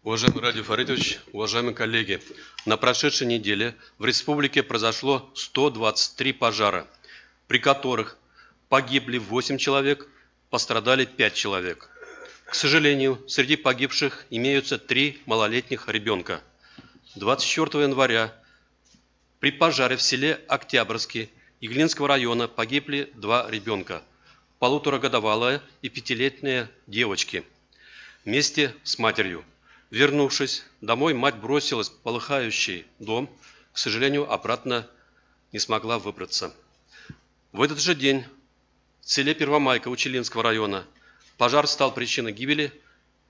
Уважаемый Радий Фаритович, уважаемые коллеги, на прошедшей неделе в республике произошло 123 пожара, при которых погибли 8 человек, пострадали 5 человек. К сожалению, среди погибших имеются 3 малолетних ребенка. 24 января при пожаре в селе Октябрьский Иглинского района погибли 2 ребенка, полуторагодовалая и 5-летняя девочки, вместе с матерью. Вернувшись домой, мать бросилась в полыхающий дом, к сожалению, обратно не смогла выбраться. В этот же день в селе Первомайка Учелинского района пожар стал причиной гибели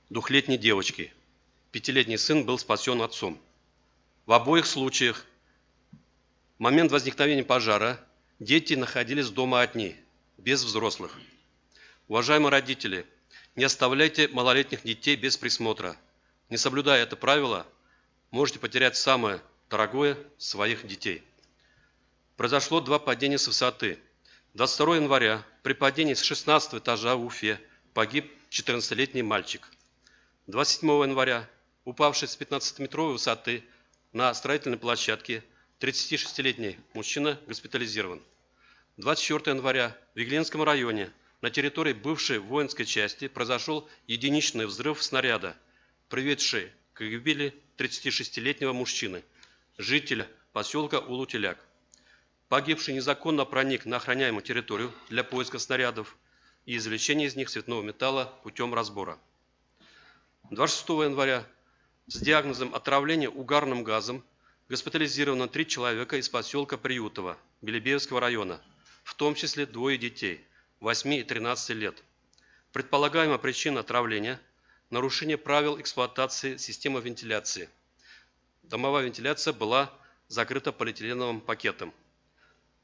2-летней девочки. 5-летний сын был спасен отцом. В обоих случаях в момент возникновения пожара дети находились дома одни, без взрослых. Уважаемые родители, не оставляйте малолетних детей без присмотра. Не соблюдая это правило, можете потерять самое дорогое – своих детей. Произошло 2 падения с высоты. 22 января при падении с 16 этажа в Уфе погиб 14-летний мальчик. 27 января, упавший с 15-метровой высоты на строительной площадке, 36-летний мужчина госпитализирован. 24 января в Иглинском районе на территории бывшей воинской части произошел единичный взрыв снаряда, приведший к гибели 36-летнего мужчины, жителя поселка Улутеляк. Погибший незаконно проник на охраняемую территорию для поиска снарядов и извлечения из них цветного металла путем разбора. 26 января с диагнозом отравления угарным газом госпитализировано 3 человека из поселка Приютово Белебеевского района, в том числе 2 детей 8 и 13 лет. Предполагаемая причина отравления – нарушение правил эксплуатации системы вентиляции. Домовая вентиляция была закрыта полиэтиленовым пакетом.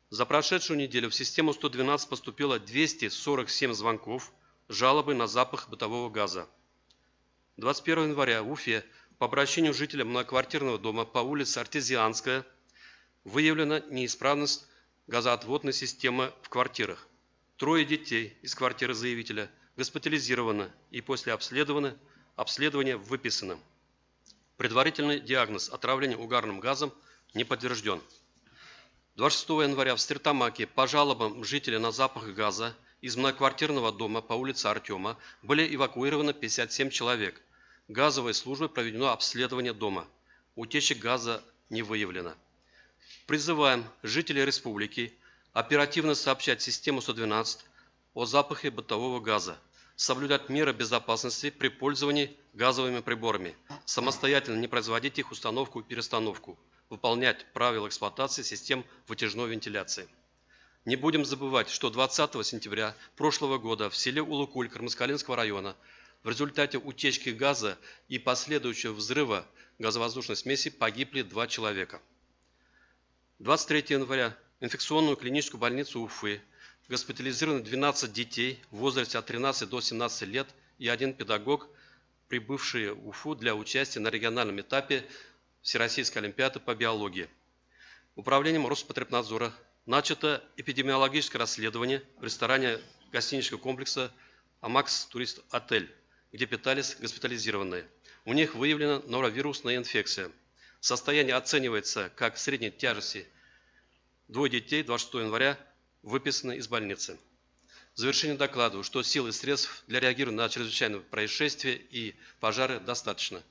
За прошедшую неделю в систему 112 поступило 247 звонков, жалобы на запах бытового газа. 21 января в Уфе по обращению жителя многоквартирного дома по улице Артезианская выявлена неисправность газоотводной системы в квартирах. 3 детей из квартиры заявителя госпитализировано и после обследования выписано. Предварительный диагноз отравления угарным газом не подтвержден. 26 января в Стертамаке по жалобам жителя на запах газа из многоквартирного дома по улице Артема были эвакуированы 57 человек. Газовой службой проведено обследование дома. Утечек газа не выявлено. Призываем жителей республики оперативно сообщать систему 112 о запахе бытового газа, соблюдать меры безопасности при пользовании газовыми приборами, самостоятельно не производить их установку и перестановку, выполнять правила эксплуатации систем вытяжной вентиляции. Не будем забывать, что 20 сентября прошлого года в селе Улукуль Кармаскалинского района в результате утечки газа и последующего взрыва газовоздушной смеси погибли 2 человека. 23 января в инфекционную клиническую больницу Уфы госпитализированы 12 детей в возрасте от 13 до 17 лет и 1 педагог, прибывшие в Уфу для участия на региональном этапе Всероссийской олимпиады по биологии. Управлением Роспотребнадзора начато эпидемиологическое расследование в ресторане гостиничного комплекса «Амакс Турист Отель», где питались госпитализированные. У них выявлена норовирусная инфекция. Состояние оценивается как средней тяжести. 2 детей 26 января выписаны из больницы. В завершение докладываю, что сил и средств для реагирования на чрезвычайные происшествия и пожары достаточно.